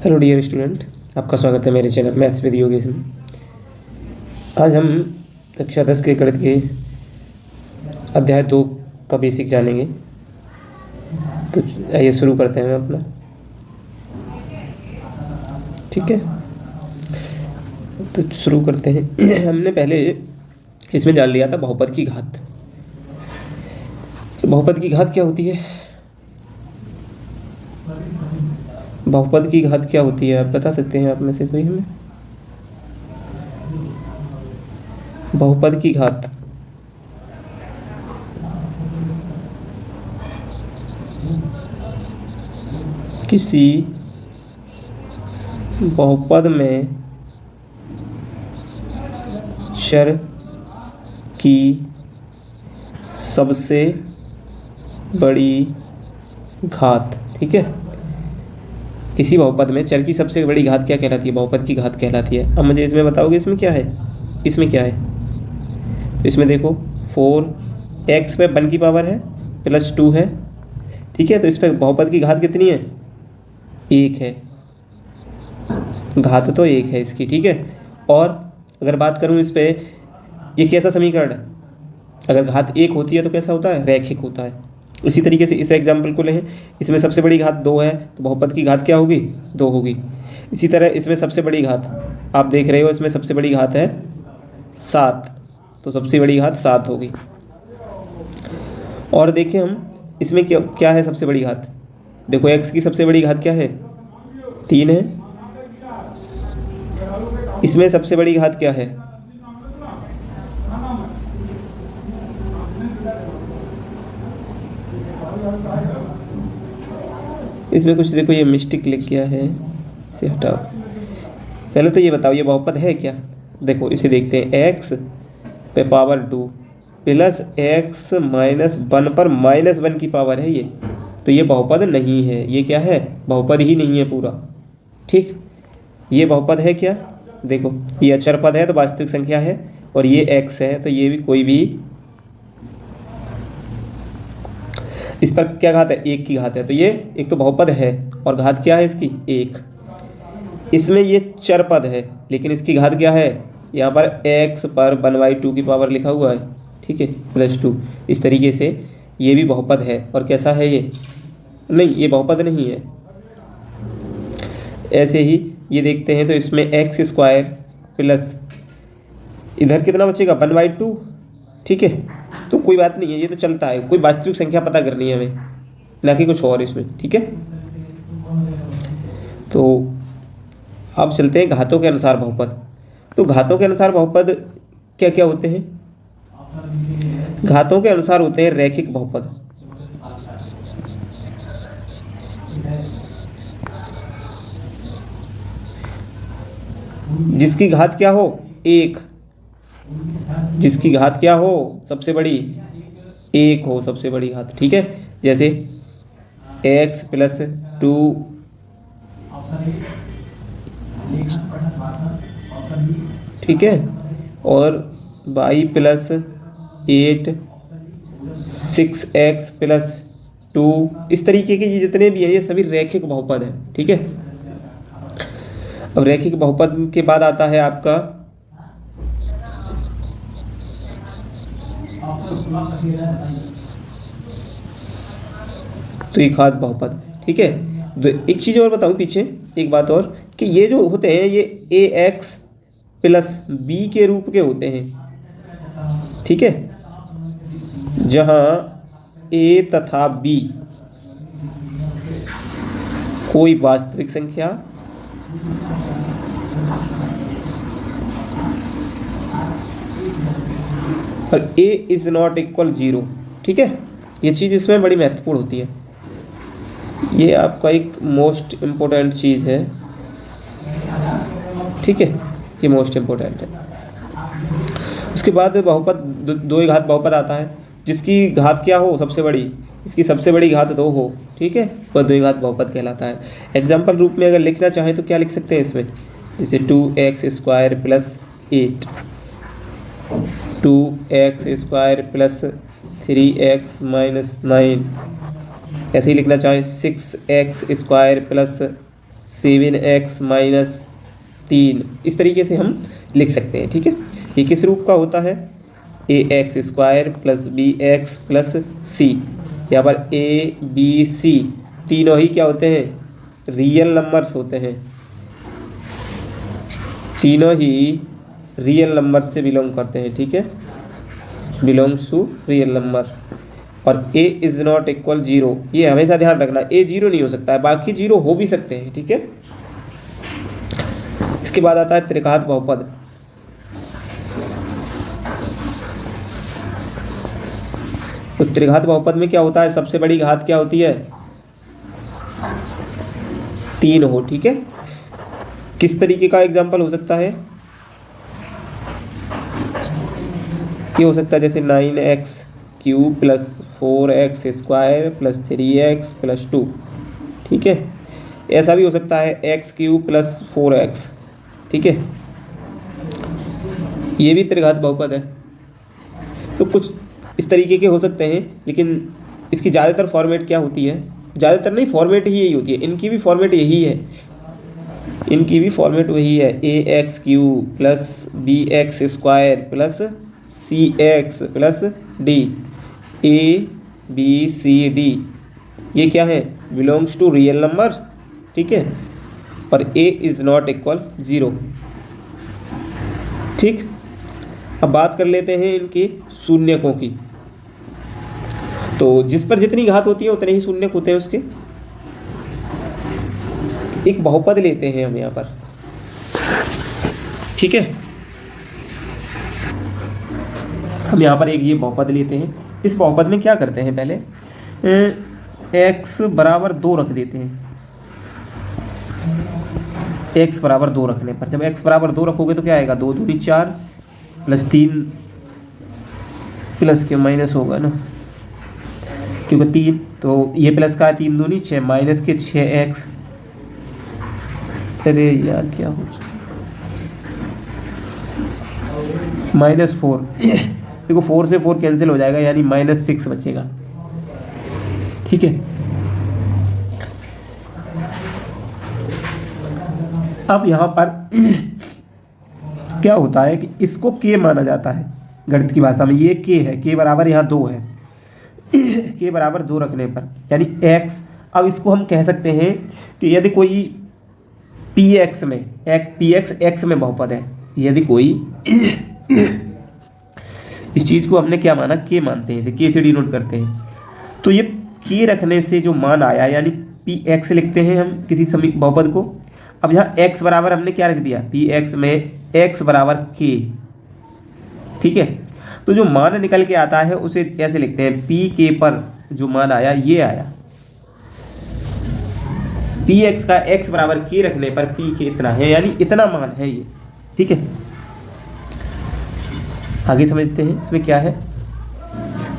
Hello dear student, आपका स्वागत है मेरे चैनल मैथ्स विद योगेश में। आज हम कक्षा 10 के गणित के अध्याय 2 का बेसिक जानेंगे। तो आइए शुरू करते हैं अपना। ठीक है, तो शुरू करते हैं। हमने पहले इसमें जान लिया था बहुपद की घात। तो बहुपद की घात क्या होती है? बहुपद की घात क्या होती है, आप बता सकते हैं आप में से कोई हमें? बहुपद की घात किसी बहुपद में चर की सबसे बड़ी घात। ठीक है, किसी बहुपद में चर की सबसे बड़ी घात क्या कहलाती है? बहुपद की घात कहलाती है। अब मुझे इसमें बताओगे इसमें क्या है? इसमें क्या है? तो इसमें देखो 4x पे 1 की पावर है प्लस 2 है। ठीक है, तो इस पर बहुपद की घात कितनी है? 1 है। घात तो 1 है इसकी। ठीक है, और अगर बात करूँ इस पर, ये कैसा समीकरण है? अगर घात 1 होती है तो कैसा होता है? रैखिक होता है। इसी तरीके से इस एग्जाम्पल को लें, इसमें सबसे बड़ी घात 2 है तो बहुपद की घात क्या होगी? 2 होगी। इसी तरह इसमें सबसे बड़ी घात आप देख रहे हो, इसमें सबसे बड़ी घात है 7, तो सबसे बड़ी घात 7 होगी। और देखें हम इसमें क्या है सबसे बड़ी घात? देखो x की सबसे बड़ी घात क्या है? 3 है। इसमें सबसे बड़ी घात क्या है? इसमें कुछ देखो ये मिस्टेक लिख गया है, इसे हटाओ। पहले तो ये बताओ ये बहुपद है क्या? देखो इसे देखते हैं। x पे पावर 2 प्लस x माइनस 1 पर -1 की पावर है ये, तो ये बहुपद नहीं है। ये क्या है? बहुपद ही नहीं है पूरा। ठीक, ये बहुपद है क्या? देखो ये अचर पद है तो वास्तविक संख्या है, और ये x है तो ये भी कोई भी, इस पर क्या घात है? 1 की घात है, तो ये एक तो बहुपद है और घात क्या है इसकी? 1। इसमें ये चर पद है लेकिन इसकी घात क्या है? यहाँ पर x पर 1/2 की पावर लिखा हुआ है। ठीक है, प्लस 2। इस तरीके से ये भी बहुपद है। और कैसा है ये? नहीं, ये बहुपद नहीं है। ऐसे ही ये देखते हैं तो इसमें x² प्लस इधर कितना बचेगा? 1/2। ठीक है, तो कोई बात नहीं है, ये तो चलता है। कोई वास्तविक संख्या पता करनी है हमें, ना कि कुछ और इसमें। ठीक है, तो अब चलते हैं घातों के अनुसार बहुपद। तो घातों के अनुसार बहुपद क्या क्या होते हैं? घातों के अनुसार होते हैं रैखिक बहुपद। जिसकी घात क्या हो? 1। जिसकी घात क्या हो? सबसे बड़ी 1 हो, सबसे बड़ी घात। ठीक है, जैसे x प्लस 2 ठीक है, और y प्लस 8, 6x प्लस 2, इस तरीके के ये जितने भी हैं ये सभी रैखिक बहुपद हैं। ठीक है, अब रैखिक बहुपद के बाद आता है आपका द्विघात बहुपद। ठीक है, एक चीज़ और बताऊं पीछे, एक बात और, कि ये जो होते हैं ये ax प्लस b के रूप के होते हैं। ठीक है, जहां a तथा b कोई वास्तविक संख्या और a इज नॉट इक्वल 0। ठीक है, ये चीज़ इसमें बड़ी महत्वपूर्ण होती है। ये आपका एक मोस्ट इम्पोर्टेंट चीज़ है। ठीक है, ये मोस्ट इम्पोर्टेंट है। उसके बाद बहुपद द्विघात बहुपद आता है, जिसकी घात क्या हो? सबसे बड़ी। इसकी सबसे बड़ी घात 2 हो। ठीक है, वह द्विघात बहुपद कहलाता है। एग्जाम्पल रूप में अगर लिखना चाहें तो क्या लिख सकते हैं इसमें? जैसे 2x² plus 8, 2x² plus 3x minus 9। ऐसे ही लिखना चाहें 6x² प्लस 7x-3, इस तरीके से हम लिख सकते हैं। ठीक है, ये किस रूप का होता है? ax² plus bx plus c। यहाँ पर a b c तीनों ही क्या होते हैं? रियल नंबर्स होते हैं, तीनों ही रियल नंबर से बिलोंग करते हैं। ठीक है, बिलोंग्स टू रियल नंबर। और a इज़ नॉट इक्वल 0, ये हमेशा ध्यान रखना, a 0 नहीं हो सकता है, बाकी 0 हो भी सकते हैं। ठीक है, इसके बाद आता है त्रिघात बहुपद। तो त्रिघात बहुपद में क्या होता है? सबसे बड़ी घात क्या होती है? 3 हो। ठीक है, किस तरीके का एग्जाम्पल हो सकता है? ये हो सकता है जैसे 9x³ plus 4x² plus 3x plus 2। ठीक है, ऐसा भी हो सकता है x³ प्लस 4x। ठीक है, ये भी त्रिघात बहुपद है। तो कुछ इस तरीके के हो सकते हैं, लेकिन इसकी ज़्यादातर फॉर्मेट क्या होती है? ज़्यादातर नहीं, फॉर्मेट ही यही होती है, इनकी भी फॉर्मेट यही है, इनकी भी फॉर्मेट वही है, ax³ plus bx² plus cx plus d, a b c d, ये क्या है? Belongs to real number. ठीक है, और a इज़ नॉट इक्वल 0। ठीक, अब बात कर लेते हैं इनके शून्यकों की। तो जिस पर जितनी घात होती है उतने ही शून्यक होते हैं उसके। एक बहुपद लेते हैं हम यहाँ पर। ठीक है, हम यहाँ पर एक ये बहुपद लेते हैं। इस बहुपद में क्या करते हैं? पहले x बराबर 2 रख देते हैं। x बराबर 2 रखने पर, जब x बराबर 2 रखोगे तो क्या आएगा? 2 दूनी 4 प्लस 3 प्लस के माइनस होगा ना, क्योंकि 3 तो ये प्लस का है, 3 दूनी 6 माइनस के 6x। अरे यार क्या हो, -4 देखो 4 से 4 कैंसिल हो जाएगा, यानी -6 बचेगा। ठीक है, अब यहाँ पर क्या होता है कि इसको k माना जाता है गणित की भाषा में। ये k है, k बराबर यहाँ 2 है, k बराबर 2 रखने पर यानी x। अब इसको हम कह सकते हैं कि यदि कोई px में px x में बहुपद है, यदि कोई इस चीज़ को हमने क्या माना? k मानते हैं, इसे k से डिनोट करते हैं। तो ये k रखने से जो मान आया, यानी px लिखते हैं हम किसी समी बहुपद को। अब यहाँ x बराबर हमने क्या रख दिया? px में x बराबर k। ठीक है, तो जो मान निकल के आता है उसे ऐसे लिखते हैं, pk पर जो मान आया ये आया, px का x बराबर k रखने पर pk इतना है, यानी इतना मान है ये। ठीक है, आगे समझते हैं इसमें क्या है।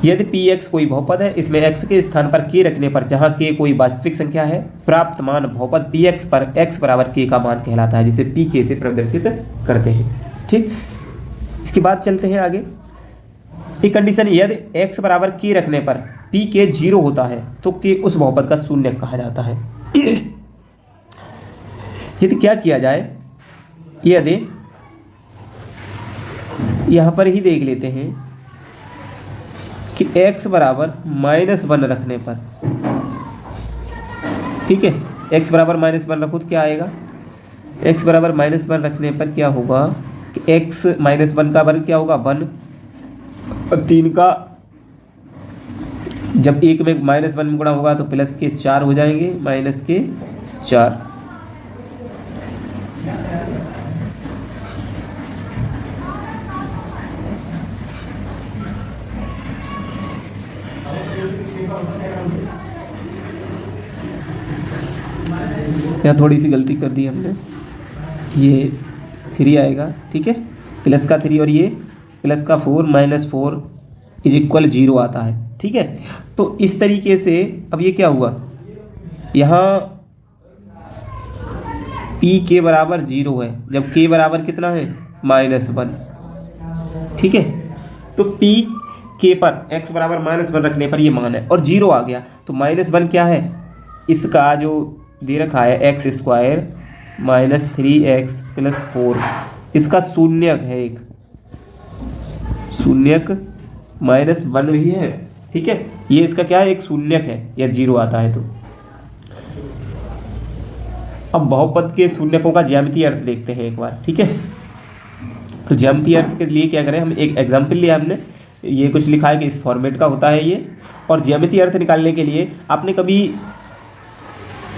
यदि px कोई बहुपद है, इसमें x के स्थान पर k रखने पर, जहाँ k कोई वास्तविक संख्या है, प्राप्त मान बहुपद px पर x बराबर k का मान कहलाता है, जिसे pk से प्रदर्शित करते हैं। ठीक, इसके बाद चलते हैं आगे। एक कंडीशन, यदि x बराबर k रखने पर pk 0 होता है तो k उस बहुपद का शून्यक कहा जाता है। यदि क्या किया जाए, यदि यहाँ पर ही देख लेते हैं कि x बराबर -1 रखने पर, ठीक है, x बराबर -1 रखो तो क्या आएगा? x बराबर -1 रखने पर क्या होगा कि x -1 का वर्ग क्या होगा? 1, और 3 का जब 1 में -1 में गुणा होगा तो प्लस के 4 हो जाएंगे, माइनस के 4। यहाँ थोड़ी सी गलती कर दी हमने, ये 3 आएगा। ठीक है, प्लस का 3 और ये प्लस का 4 -4 इज इक्वल 0 आता है। ठीक है, तो इस तरीके से अब ये क्या हुआ, यहाँ पी के बराबर 0 है, जब के बराबर कितना है? -1। ठीक है, तो पी के पर x बराबर -1 रखने पर ये मान है और 0 आ गया, तो -1 क्या है? इसका जो दे रखा है x square minus 3x plus 4, इसका शून्यक है एक, शून्यक -1 भी है, ठीक है। ये इसका क्या है, एक शून्यक है या 0 आता है तो। अब बहुपद के शून्यकों का ज्यामितीय अर्थ देखते हैं एक बार, ठीक है। तो ज्यामितीय अर्थ के लिए क्या करें, हम एक एग्जाम्पल लिया हमने, ये कुछ लिखा है कि इस फॉर्मेट का होता है ये। और ज्यामितीय अर्थ निकालने के लिए आपने कभी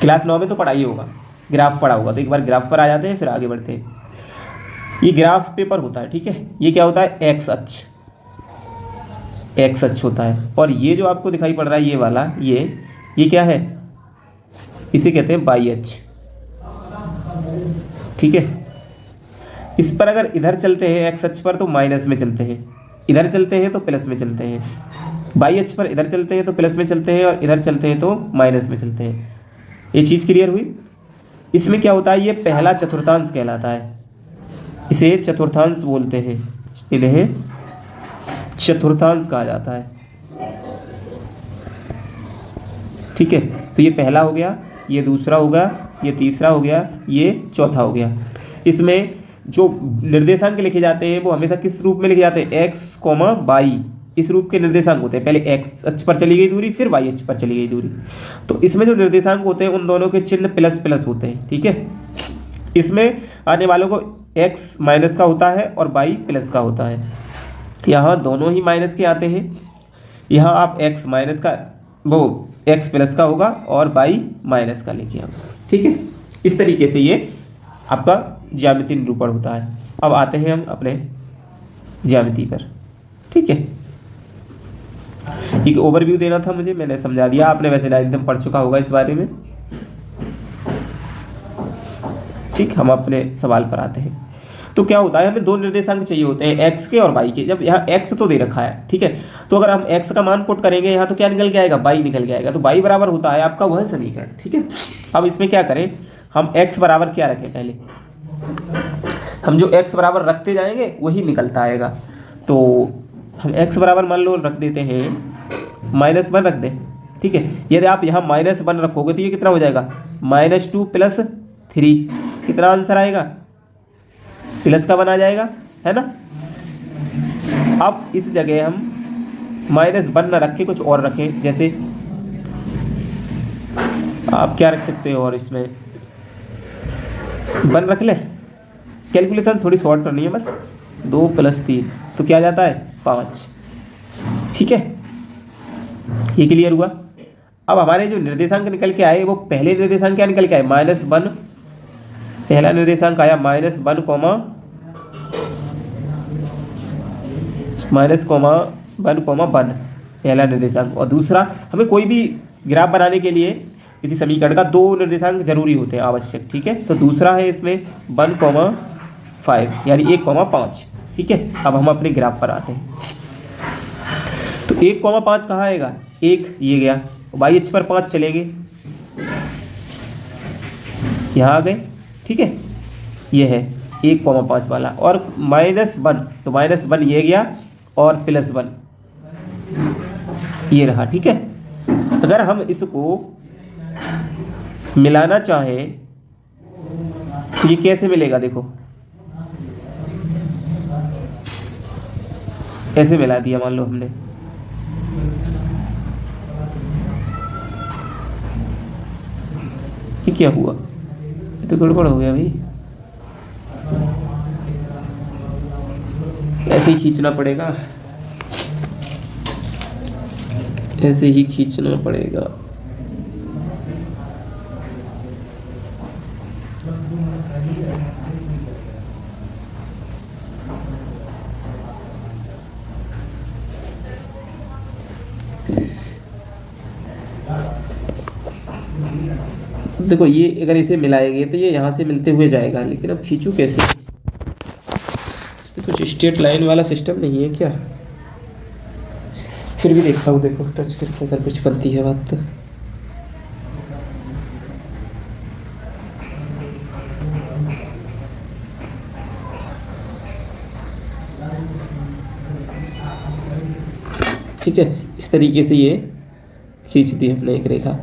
क्लास 9 में तो पढ़ाई होगा, ग्राफ पढ़ा होगा, तो एक बार ग्राफ पर आ जाते हैं फिर आगे बढ़ते हैं। ये ग्राफ पेपर होता है, ठीक है। ये क्या होता है, एक्स अक्ष, एक्स अक्ष होता है। और ये जो आपको दिखाई पड़ रहा है ये वाला, ये क्या है, इसे कहते हैं वाई अक्ष, ठीक है। इस पर अगर इधर चलते हैं एक्स अक्ष पर तो माइनस में चलते हैं, इधर चलते हैं तो प्लस में चलते हैं। वाई अक्ष पर इधर चलते हैं तो प्लस में चलते हैं और इधर चलते हैं तो माइनस में चलते हैं। ये चीज़ क्लियर हुई। इसमें क्या होता है, ये पहला चतुर्थांश कहलाता है, इसे चतुर्थांश बोलते हैं, इन्हें चतुर्थांश कहा जाता है, ठीक है। तो ये पहला हो गया, ये दूसरा हो गया, ये तीसरा हो गया, ये चौथा हो गया। इसमें जो निर्देशांक लिखे जाते हैं वो हमेशा किस रूप में लिखे जाते हैं, एक्स कॉमा वाई, इस रूप के निर्देशांक होते हैं। पहले एक्स अक्ष पर चली गई दूरी, फिर वाई अक्ष पर चली गई दूरी। तो इसमें जो निर्देशांक होते हैं उन दोनों के चिन्ह प्लस प्लस होते हैं, ठीक है। इसमें आने वालों को एक्स माइनस का होता है और वाई प्लस का होता है। यहाँ दोनों ही माइनस के आते हैं, यहाँ आप एक्स माइनस का, वो एक्स प्लस का होगा और वाई माइनस का लेके आओ, ठीक है। इस तरीके से ये आपका ज्यामितीय निरूपण होता है। अब आते हैं हम अपने ज्यामिति पर, ठीक है। एक ओवरव्यू देना था मुझे, मैंने समझा दिया, आपने वैसे 9th में पढ़ चुका होगा इस बारे में, ठीक। हम अपने सवाल पर आते हैं। तो क्या होता है, हमें दो निर्देशांक चाहिए होते हैं, एक्स के और वाई के। जब यहाँ एक्स तो दे रखा है, ठीक है, तो अगर हम एक्स का मान पुट करेंगे यहाँ तो क्या निकल के आएगा, वाई निकल के आएगा। तो वाई बराबर होता है आपका वह समीकरण, ठीक है। अब इसमें क्या करें, हम एक्स बराबर क्या रखें, पहले हम जो एक्स बराबर रखते जाएंगे वही निकलता आएगा। तो हम एक्स बराबर मान लो रख देते हैं -1 रख दें, ठीक है। यदि आप यहाँ -1 रखोगे तो ये कितना हो जाएगा, -2 + 3, कितना आंसर आएगा, प्लस का बना जाएगा, है ना। अब इस जगह हम -1 न रख के कुछ और रखें, जैसे आप क्या रख सकते हो, और इसमें 1 रख ले। कैलकुलेशन थोड़ी शॉर्ट करनी है बस, 2 + 3 तो क्या जाता है 5, ठीक है। ये क्लियर हुआ। अब हमारे जो निर्देशांक निकल के आए वो पहले निर्देशांक क्या निकल के आए, -1, पहला निर्देशांक आया -1, -1, पहला निर्देशांक। और दूसरा, हमें कोई भी ग्राफ बनाने के लिए किसी समीकरण का 2 निर्देशांक जरूरी होते हैं, आवश्यक, ठीक है। तो दूसरा है इसमें 1,5 यानी 1,5, ठीक है। अब हम अपने ग्राफ पर आते हैं। तो 1,5 कहाँ आएगा, 1 ये गया, वाई अक्ष पर 5 चले गए, यहाँ आ गए, ठीक है। ये है 1,5 वाला, और -1 तो -1 ये गया और +1 ये रहा, ठीक है। अगर हम इसको मिलाना चाहें तो ये कैसे मिलेगा, देखो ऐसे मिला दिया, मान लो हमने, ये क्या हुआ, ये तो गड़बड़ हो गया भाई। ऐसे ही खींचना पड़ेगा, ऐसे ही खींचना पड़ेगा। देखो ये अगर इसे मिलाएंगे तो ये यहाँ से मिलते हुए जाएगा, लेकिन अब खींचूँ कैसे, इस पर कुछ स्ट्रेट लाइन वाला सिस्टम नहीं है क्या। फिर भी देखता हूँ, देखो टच करके अगर कुछ बनती है बात तो। ठीक है, इस तरीके से ये खींच दी हमने एक रेखा।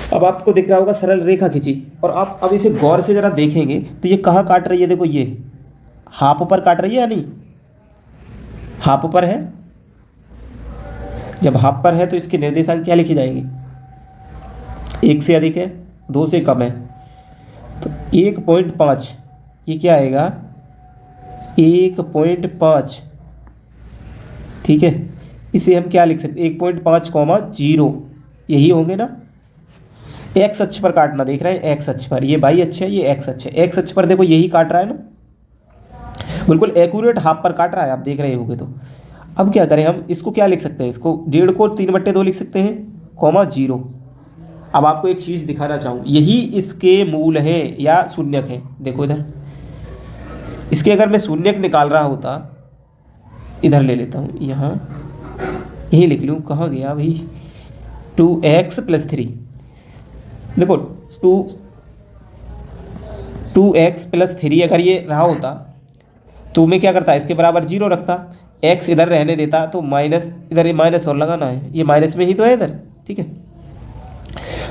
अब आपको दिख रहा होगा सरल रेखा खींची, और आप अब इसे गौर से ज़रा देखेंगे तो ये कहाँ काट रही है, देखो ये हाफ पर काट रही है या नहीं, हाफ पर है। जब हाफ पर है तो इसके निर्देशांक क्या लिखी जाएंगे, 1 से अधिक है, 2 से कम है, तो 1.5 ये क्या आएगा, 1.5, ठीक है। इसे हम क्या लिख सकते, 1.5, यही होंगे ना। एक्स अक्ष पर काटना देख रहे हैं, एक्स अक्ष पर, ये वाई अक्ष है, ये एक्स अक्ष है। एक्स अक्ष पर देखो यही काट रहा है ना, बिल्कुल एक्यूरेट हाफ पर काट रहा है, आप देख रहे होंगे। तो अब क्या करें, हम इसको क्या लिख सकते हैं, इसको 1.5 को 3/2 लिख सकते हैं, कॉमा 0। अब आपको एक चीज़ दिखाना चाहूँ, यही इसके मूल हैं या शून्यक हैं। देखो इधर, इसके अगर मैं शून्यक निकाल रहा होता, इधर ले लेता हूँ, यहाँ यही लिख लूँ, कहाँ गया भाई, 2x + 3। देखो 2x + 3 अगर ये रहा होता तो मैं क्या करता, इसके बराबर 0 रखता, x इधर रहने देता, तो माइनस, इधर ये माइनस और लगाना है, ये माइनस में ही तो है इधर, ठीक है।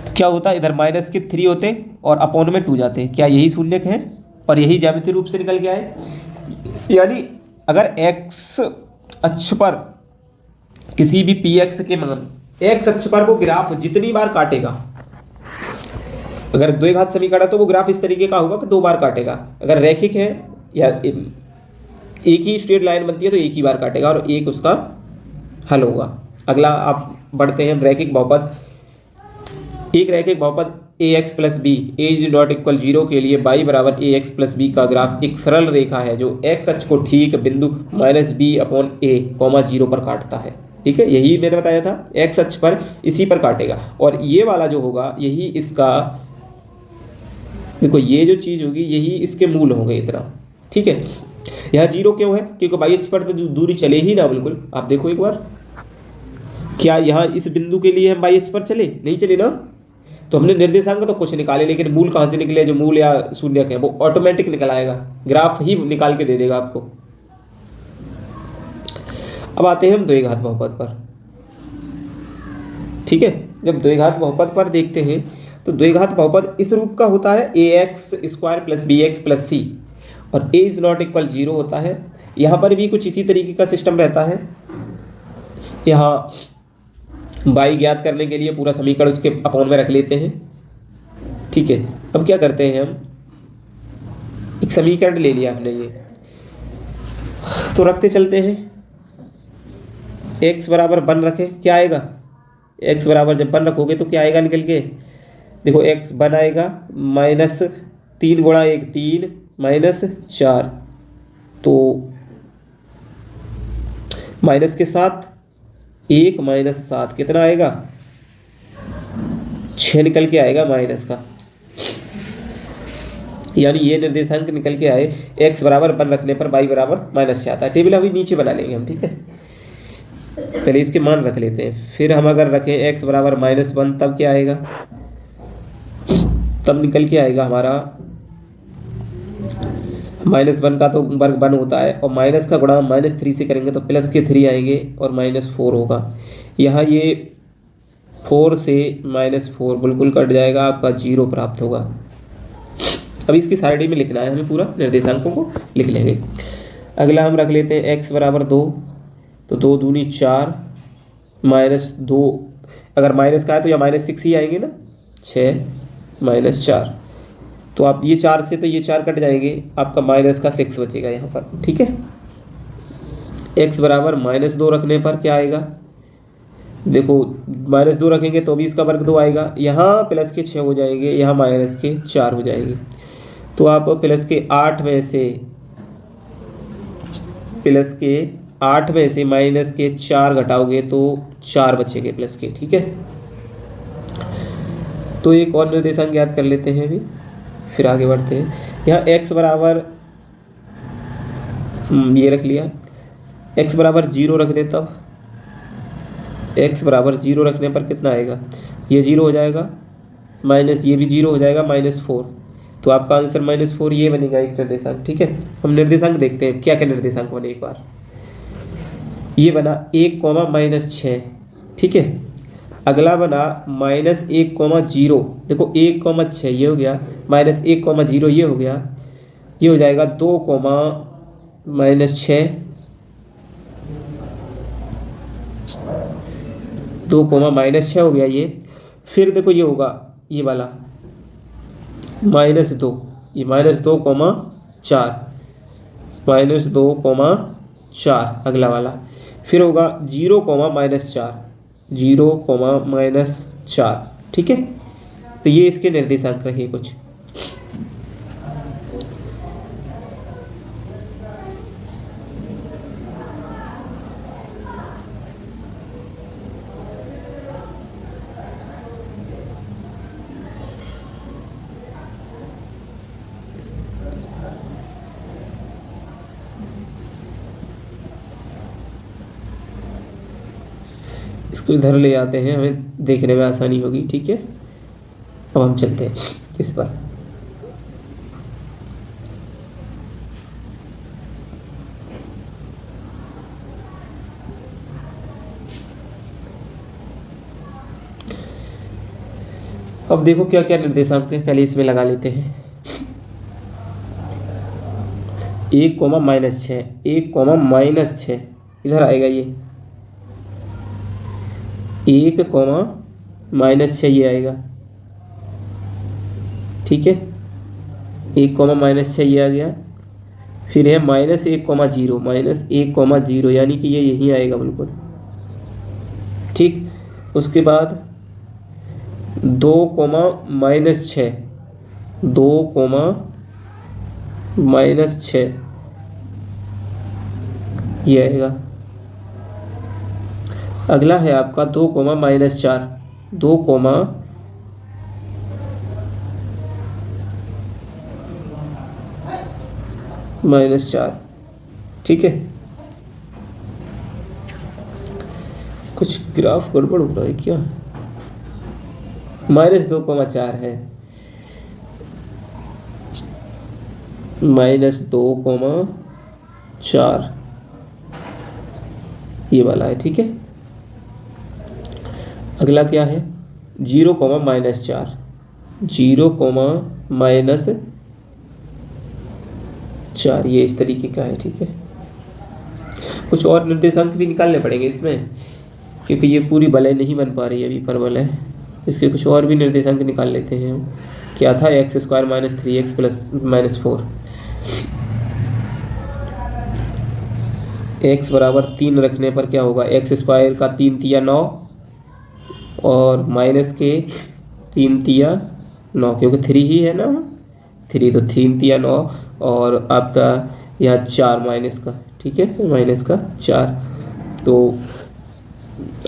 तो क्या होता, इधर माइनस के 3 होते और अपॉन में 2 जाते, क्या यही शून्यक है, और यही ज्यामितीय रूप से निकल के आए। यानी अगर x अक्ष पर किसी भी px के मान, x अक्ष पर वो ग्राफ जितनी बार काटेगा, अगर द्विघात समीकरण है तो वो ग्राफ इस तरीके का होगा कि 2 बार काटेगा। अगर रैखिक है या एक ही स्ट्रेट लाइन बनती है तो एक ही बार काटेगा और एक उसका हल होगा। अगला आप बढ़ते हैं रैखिक बहुपद। एक रैखिक बहुपद ax + b a ≠ 0 के लिए y बराबर ax + b का ग्राफ एक सरल रेखा है जो x अक्ष को ठीक बिंदु -b/a, 0 पर काटता है। ठीक है, यही मैंने बताया था, x अक्ष पर इसी पर काटेगा। और ये वाला जो होगा यही इसका, देखो ये जो चीज़ होगी यही इसके मूल होंगे इतना। ठीक है, यह 0 क्यों है, क्योंकि y अक्ष पर तो दूरी चले ही ना, बिल्कुल। आप देखो एक बार, क्या यहाँ इस बिंदु के लिए हम y अक्ष पर चले, नहीं चले ना। तो हमने निर्देशांक तो कुछ निकाले, लेकिन मूल कहाँ से निकले, जो मूल या शून्यक है वो ऑटोमेटिक निकल आएगा, ग्राफ ही निकाल के दे देगा आपको। अब आते हैं हम द्विघात बहुपद पर। ठीक है, जब द्विघात बहुपद पर देखते हैं तो द्विघात बहुपद इस रूप का होता है, ax² + bx + c, और a ≠ 0 होता है। यहाँ पर भी कुछ इसी तरीके का सिस्टम रहता है। यहाँ y ज्ञात करने के लिए पूरा समीकरण उसके अपॉन में रख लेते हैं। ठीक है, अब क्या करते हैं, हम एक समीकरण ले लिया हमने, ये तो रखते चलते हैं। x बराबर 1 रखें, क्या आएगा, x बराबर जब 1 रखोगे तो क्या आएगा निकल के, देखो x 1 आएगा, -3 × 1 3 -4, तो माइनस के साथ 1 -7 कितना आएगा, 6 निकल के आएगा माइनस का। यानी ये निर्देशांक निकल के आए, x बराबर 1 रखने पर y बराबर -6 आता है। टेबल अभी नीचे बना लेंगे हम, ठीक है। पहले इसके मान रख लेते हैं, फिर हम अगर रखें x बराबर -1 तब क्या आएगा, तब निकल के आएगा हमारा -1 का तो वर्ग 1 होता है, और माइनस का गुणा -3 से करेंगे तो प्लस के 3 आएंगे और -4 होगा। यहाँ ये 4 से -4 बिल्कुल कट जाएगा, आपका 0 प्राप्त होगा। अब इसकी साइड में लिखना है हमें, पूरा निर्देशांकों को लिख लेंगे। अगला हम रख लेते हैं x बराबर 2, तो 2 दूनी 4 -2, अगर माइनस का है तो या -6 ही आएंगे ना, 6 -4, तो आप ये 4 से तो ये 4 कट जाएंगे, आपका माइनस का 6 बचेगा यहाँ पर। ठीक है, x बराबर -2 रखने पर क्या आएगा, देखो -2 रखेंगे तो भी इसका वर्ग 2 आएगा, यहाँ प्लस के 6 हो जाएंगे, यहाँ माइनस के 4 हो जाएंगे। तो आप प्लस के 8 में से माइनस के 4 घटाओगे तो 4 बचेंगे प्लस के। ठीक है, तो एक और निर्देशांक याद कर लेते हैं अभी, फिर आगे बढ़ते हैं। यहाँ x बराबर ये रख लिया, x बराबर 0 रख दें, तब x बराबर 0 रखने पर कितना आएगा, ये 0 हो जाएगा, माइनस ये भी 0 हो जाएगा, -4, तो आपका आंसर -4 ये बनेगा एक निर्देशांक। ठीक है, हम निर्देशांक देखते हैं क्या क्या निर्देशांक बने। एक बार ये बना 1, -6। ठीक है, अगला बना -1,0। देखो 1,6 ये हो गया, -1,0 ये हो गया, ये हो जाएगा 2,-6, 2,-6 हो गया ये। फिर देखो ये होगा ये वाला -2, ये -2,4, -2,4 अगला वाला। फिर होगा 0,-4, 0,-4। ठीक है, तो ये इसके निर्देशांक रहे कुछ। इसको इधर ले आते हैं, हमें देखने में आसानी होगी। ठीक है, अब हम चलते हैं इस पर। अब देखो क्या क्या निर्देशांक है, पहले इसमें लगा लेते हैं। 1,-6, 1,-6 इधर आएगा ये, 1,-6 ये आएगा। ठीक है, 1,-6 ये आ गया। फिर है -1,0, -1,0 यानी कि ये यहीं आएगा बिल्कुल। ठीक, उसके बाद 2,-6, 2,-6 ये आएगा। अगला है आपका 2,-4, 2,-4। ठीक है, कुछ ग्राफ गड़बड़ हो रहा है क्या? -2,4 है, -2,4 ये वाला है। ठीक है, अगला क्या है 0,-4, 0,-4 ये इस तरीके का है। ठीक है, कुछ और निर्देशांक भी निकालने पड़ेंगे इसमें, क्योंकि ये पूरी वलय नहीं बन पा रही है अभी परवलय। इसके कुछ और भी निर्देशांक निकाल लेते हैं हम। क्या था, x² - 3x + -4, x बराबर 3 रखने पर क्या होगा, x² का 3 तिया 9 और माइनस के 3 तिया 9, क्योंकि 3 ही है ना, 3 तो 3 तिया 9 और आपका यहाँ 4 माइनस का। ठीक है, माइनस का 4, तो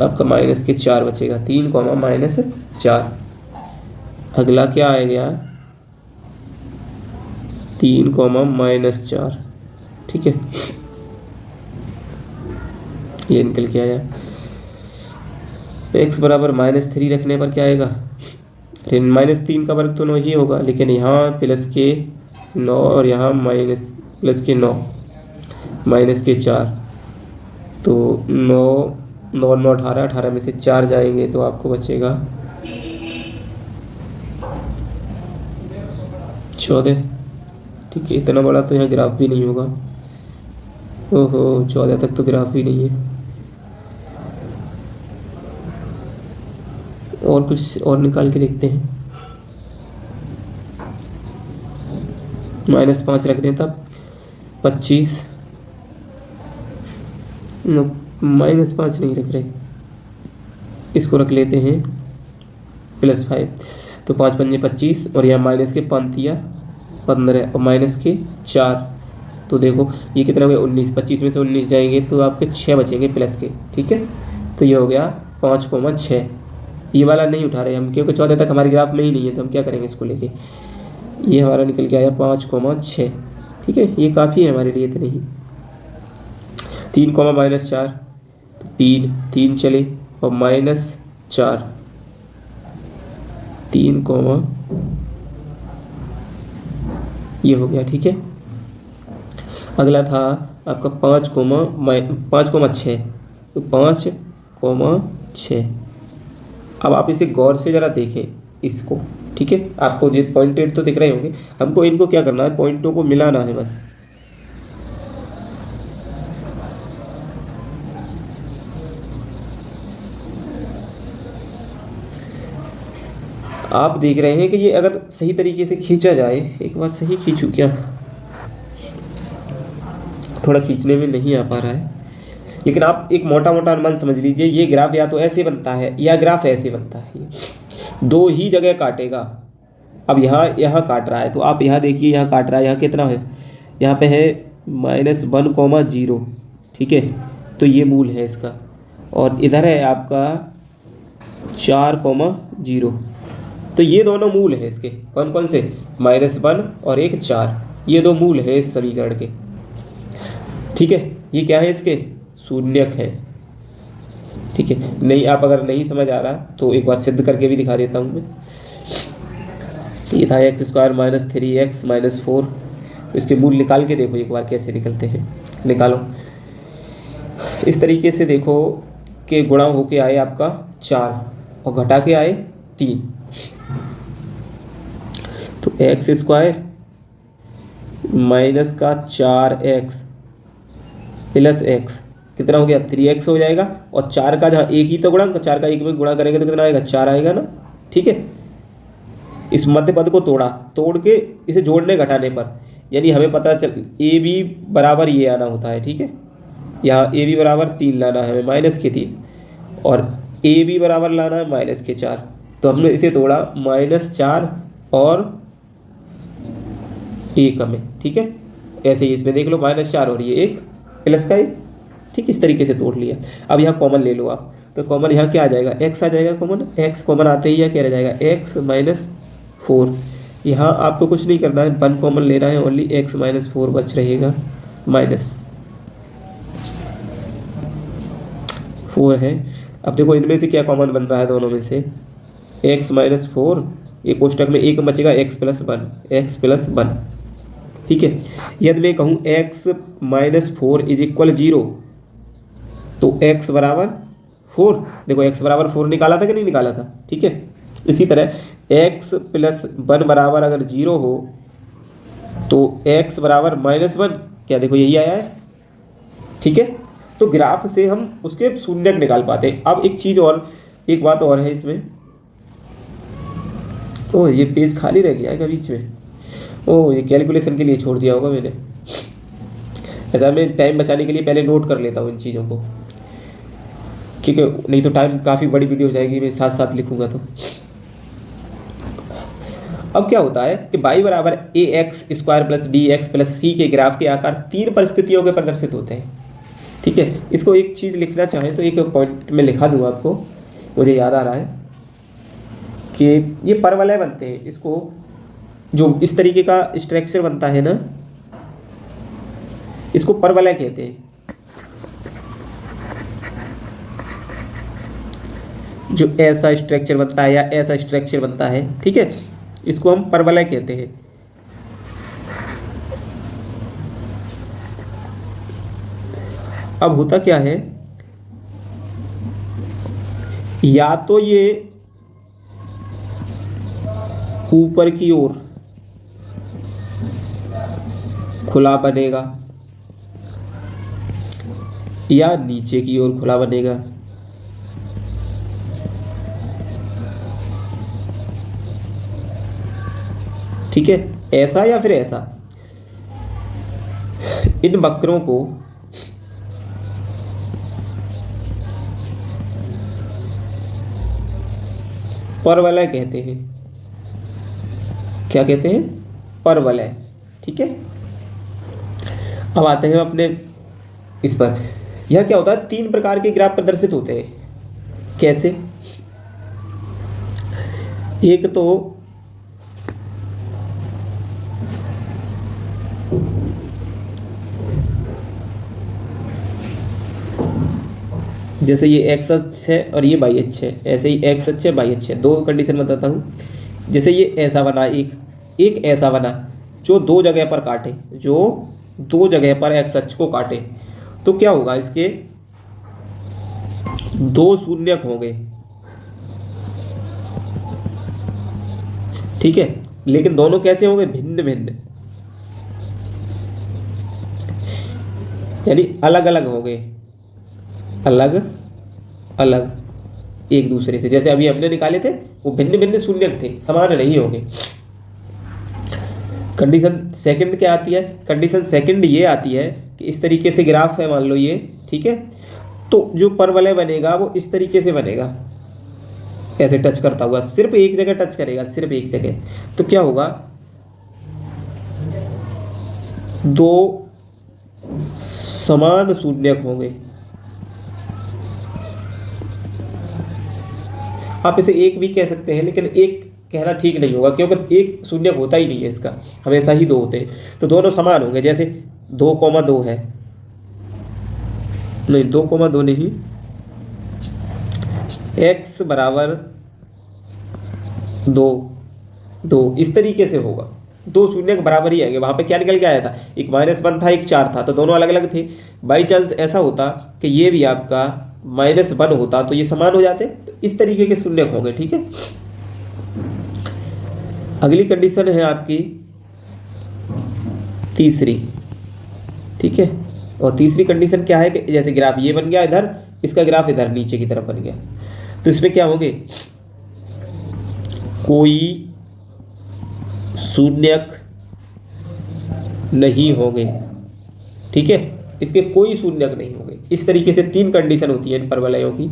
आपका माइनस के 4 बचेगा, 3,-4। अगला क्या आएगा 3,-4। ठीक है, ये निकल के आया। x बराबर -3 रखने पर क्या आएगा, अरे -3 का वर्ग तो 9 ही होगा, लेकिन यहाँ प्लस के 9 और यहाँ प्लस के 9 माइनस के 4, तो 9 9 9 18, 18 में से 4 जाएंगे तो आपको बचेगा 14। ठीक है, इतना बड़ा तो यहाँ ग्राफ भी नहीं होगा। ओहो, 14 तक तो ग्राफ भी नहीं है। और कुछ और निकाल के देखते हैं, -5 रख दें तब 25, -5 नहीं रख रहे, इसको रख लेते हैं +5, तो 5 पंजे 25 और यहाँ माइनस के 5 तिया 15 और माइनस के 4, तो देखो ये कितना हो गया 19, 25 में से 19 जाएंगे तो आपके 6 बचेंगे प्लस के। ठीक है, तो ये हो गया 5,6। ये वाला नहीं उठा रहे हम, क्योंकि 14 तक हमारे ग्राफ में ही नहीं है, तो हम क्या करेंगे इसको लेके। ये हमारा निकल के आया 5,6। ठीक है, ये काफ़ी है हमारे लिए, इतने ही। 3,-4, तो 3 चले और -4, 3, ये हो गया। ठीक है, अगला था आपका 5,6, तो 5,6 अब आप इसे गौर से ज़रा देखें इसको, ठीक है। आपको ये पॉइंटेड तो दिख रहे होंगे, हमको इनको क्या करना है, पॉइंटों को मिलाना है बस। आप देख रहे हैं कि ये अगर सही तरीके से खींचा जाए, एक बार सही खींचूं क्या, थोड़ा खींचने में नहीं आ पा रहा है, लेकिन आप एक मोटा मोटा अनुमान समझ लीजिए, ये ग्राफ या तो ऐसे बनता है या ग्राफ ऐसे बनता है, दो ही जगह काटेगा। अब यहाँ काट रहा है, तो आप यहाँ देखिए, यहाँ काट रहा है, यहाँ कितना है, यहाँ पे है -1,0, ठीक है, तो ये मूल है इसका। और इधर है आपका 4,0, तो ये दोनों मूल है इसके। कौन कौन से, -1 और एक 4, ये दो मूल है इस समीकरण के, ठीक है। ये क्या है, इसके शून्यक है, ठीक है। नहीं, आप अगर नहीं समझ आ रहा तो एक बार सिद्ध करके भी दिखा देता हूँ मैं। ये था x² - 3x - 4, इसके मूल निकाल के देखो एक बार कैसे निकलते हैं, निकालो। इस तरीके से देखो कि गुणा होके आए आपका 4 और घटा के आए 3, तो x² माइनस का 4x प्लस x कितना हो गया, 3x हो जाएगा। और 4 का जहाँ एक ही तो गुणा, 4 का एक में गुणा करेंगे तो कितना आएगा, 4 आएगा ना, ठीक है। इस मध्य पद को तोड़ के इसे जोड़ने घटाने पर, यानी हमें पता चल ए बी बराबर ये आना होता है, ठीक है। यहाँ ए बी बराबर 3 लाना है हमें, -3, और ए बी बराबर लाना है -4। तो हमने इसे तोड़ा -4 और 1 में, ठीक है। ऐसे ही इसमें देख लो, -4 और ये 1 प्लस का 1, ठीक, इस तरीके से तोड़ लिया। अब यहाँ कॉमन ले लो आप, तो कॉमन यहाँ क्या आ जाएगा, x आ जाएगा कॉमन। x कॉमन आते ही यह क्या रह जाएगा, x - 4। यहाँ आपको कुछ नहीं करना है, 1 कॉमन लेना है, ओनली x - 4 बच रहेगा, -4 है। अब देखो इनमें से क्या कॉमन बन रहा है, दोनों में से x - 4, ये कोष्टक में 1 बचेगा, x + 1, ठीक है। यदि मैं कहूँ x - 4 = 0, तो x बराबर 4, देखो x बराबर 4 निकाला था कि नहीं निकाला था, ठीक है। इसी तरह x + 1 बराबर अगर 0 हो तो x बराबर -1, क्या देखो यही आया है, ठीक है। तो ग्राफ से हम उसके शून्यक निकाल पाते हैं। अब एक चीज़ और, एक बात और है इसमें, ओह ये पेज खाली रह गया है क्या बीच में, ओह ये कैलकुलेशन के लिए छोड़ दिया होगा मैंने। ऐसा मैं टाइम बचाने के लिए पहले नोट कर लेता हूँ इन चीज़ों को, ठीक है, नहीं तो टाइम काफ़ी बड़ी वीडियो हो जाएगी, मैं साथ साथ लिखूंगा तो। अब क्या होता है कि y बराबर ax² + bx + c के ग्राफ के आकार 3 परिस्थितियों के प्रदर्शित होते हैं, ठीक है। इसको एक चीज़ लिखना चाहें तो एक पॉइंट में लिखा दूँ आपको, मुझे याद आ रहा है कि ये परवलय बनते हैं, इसको जो इस तरीके का स्ट्रक्चर बनता है ना, इसको परवलय कहते हैं। जो ऐसा स्ट्रक्चर बनता है या ऐसा स्ट्रक्चर बनता है, ठीक है, इसको हम परवलय कहते हैं। अब होता क्या है, या तो ये ऊपर की ओर खुला बनेगा या नीचे की ओर खुला बनेगा, ठीक है, ऐसा या फिर ऐसा। इन वक्रों को परवलय कहते हैं। क्या कहते हैं, परवलय, ठीक है। अब आते हैं अपने इस पर। यह क्या होता है, 3 प्रकार के ग्राफ प्रदर्शित होते हैं। कैसे, एक तो जैसे ये x अक्ष है और ये y अक्ष है, ऐसे ही x अक्ष है y अक्ष है। दो कंडीशन बताता हूँ। जैसे ये ऐसा बना, एक ऐसा बना जो 2 जगह पर काटे, जो 2 जगह पर x अक्ष को काटे, तो क्या होगा, इसके 2 शून्यक होंगे, ठीक है, लेकिन दोनों कैसे होंगे, भिन्न भिन्न, यानी अलग अलग होंगे, अलग अलग एक दूसरे से। जैसे अभी हमने निकाले थे वो भिन्न भिन्न शून्यक थे, समान नहीं होंगे। कंडीशन सेकंड क्या आती है, कंडीशन सेकंड ये आती है कि इस तरीके से ग्राफ है मान लो ये, ठीक है, तो जो परवलय बनेगा वो इस तरीके से बनेगा, ऐसे टच करता हुआ, सिर्फ एक जगह टच करेगा, सिर्फ एक जगह। तो क्या होगा, दो समान शून्यक होंगे। आप इसे एक भी कह सकते हैं, लेकिन एक कहना ठीक नहीं होगा, क्योंकि एक शून्यक होता ही नहीं है इसका, हमेशा ही दो होते हैं। तो दोनों समान होंगे, जैसे 2,2 है, नहीं 2,2 नहीं, x बराबर 2 इस तरीके से होगा, दो शून्यक बराबर ही आएंगे। वहां पे क्या निकल के आया था, एक -1 था, एक 4 था, तो दोनों अलग अलग थे। बाई चांस ऐसा होता कि ये भी आपका -1 होता तो ये समान हो जाते, तो इस तरीके के शून्यक होंगे, ठीक है। अगली कंडीशन है आपकी तीसरी, ठीक है, और तीसरी कंडीशन क्या है कि जैसे ग्राफ ये बन गया इधर, इसका ग्राफ इधर नीचे की तरफ बन गया, तो इसमें क्या होंगे, कोई शून्यक नहीं होंगे, ठीक है, इसके कोई शून्यक नहीं होंगे। इस तरीके से 3 कंडीशन होती है इन परवलयों की।